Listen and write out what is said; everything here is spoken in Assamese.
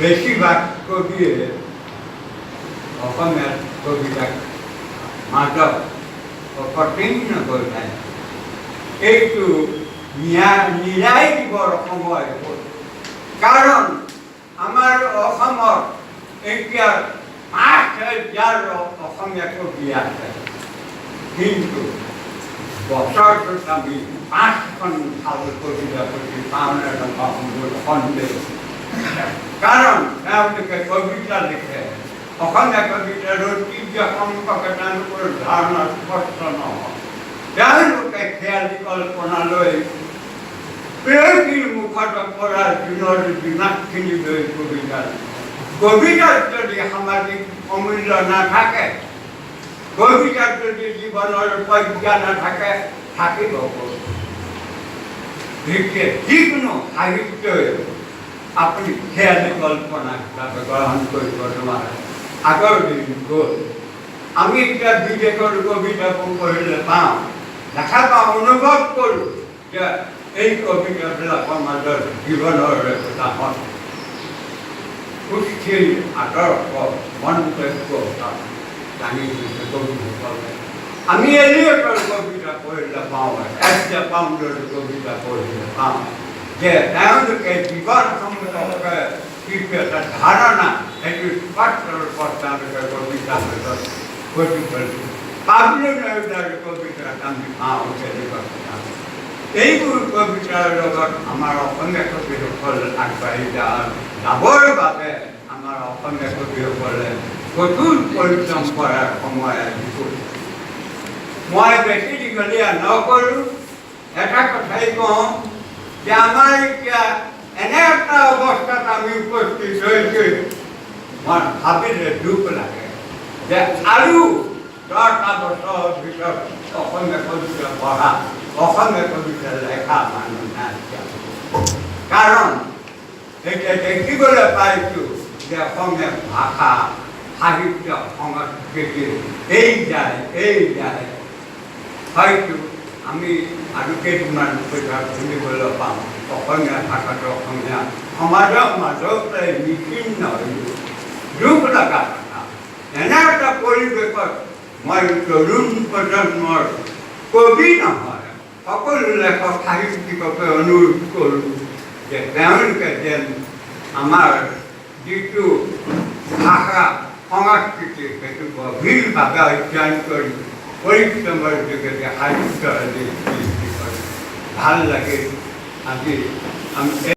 বেছিভাগ কবিয়ে অসমীয়া কবিতাক মাজত অকৰ্তন্য কৰি নাই। এইটো নিৰাই দিবৰ সময় হ'ল। কাৰণ আমাৰ অসমত এতিয়া ৫,০০০ অসমীয়া কবি আছে, কিন্তু বছৰটোত আমি ৫খন ভাল কবিতা পুথি পাওঁনে নাপাওঁ মোৰ সন্দেহ। কাৰণ তেওঁলোকে কবিতা লিখে, অসমীয়া কবিতাৰ ঐতিহ্য সম্পৰ্কে তেওঁলোকৰ ধাৰণা স্পষ্ট নহয়। তেওঁলোকে খেয়ালি কল্পনা লৈ প্ৰেয়সীৰ মুখত পৰা দিনৰ দিনাকখিনি লৈ কবিতা। কবিতাত যদি সামাজিক অমূল্য নাথাকে, কবিতাত যদি জীৱনৰ প্ৰজ্ঞা নাথাকে, থাকিব যিকোনো সাহিত্যই আপুনি খেয়ালি কল্পনা হিচাপে গ্ৰহণ কৰিব নোৱাৰে। আগৰ দিন গ'ল। আমি এতিয়া বিদেশৰ কবিতাবোৰ পঢ়িলে পাওঁ, দেখা পাওঁ, অনুভৱ কৰোঁ যে এই কবিতাবিলাকৰ মাজত জীৱনৰ একোটা সুস্থিৰ আদৰ্শ মন্তব্য দাঙি দিছে কবিসকলে। আমি এলিয়টৰ কবিতা পঢ়িলে পাওঁ, এছ পাউণ্ডৰ কবিতা পঢ়িলে পাওঁ যে তেওঁলোকে জীৱন সম্পৰ্কে কিছু এটা ধাৰণা সেইটো স্পষ্ট ৰূপত তেওঁলোকে কবিতাৰ মাজত প্ৰতিফলিত। পাবলো নেৰুদাৰ কবিতাত আমি পাওঁ তেনেকুৱা কথা। এইবোৰ কবিতাৰ লগত আমাৰ অসমীয়া কবিসকল আগবাঢ়ি যাবৰ বাবে আমাৰ অসমীয়া কবিসকলে কঠোৰ পৰিশ্ৰম কৰাৰ সময় আহি পৰিছে। মই বেছি দীঘলীয়া নকৰোঁ, এটা কথাই কওঁ যে আমাৰ এতিয়া এনে এটা অৱস্থাত আমি উপস্থিত হৈছোঁ, মই ভাবিলে দুখ লাগে যে আৰু 10টা বছৰৰ ভিতৰত অসমীয়া কবিতা পঢ়া, অসমীয়া কবিতা লেখা মানুহ নাইকিয়া। কাৰণ এতিয়া দেখিবলৈ পাইছোঁ যে অসমীয়া ভাষা, সাহিত্য, সংস্কৃতি এই যায়। হয়তো আমি আৰু কেইদিনমান পিছত শুনিবলৈ পাওঁ অসমীয়া ভাষাটো অসমীয়া সমাজৰ মাজতে নিচিন্ন হৈ দুখ লগা কথা। এনে এটা পৰিৱেশত মই তৰুণ প্ৰজন্মৰ কবি নহয়, সকলো লেখক সাহিত্যিককে অনুৰোধ কৰোঁ যে তেওঁলোকে যেন আমাৰ যিটো ভাষা সংস্কৃতি সেইটো গভীৰভাৱে অধ্যয়ন কৰি পৰিশ্ৰমৰ যোগেদি সাহিত্য আদি সৃষ্টি কৰে। ভাল লাগে আজি আমি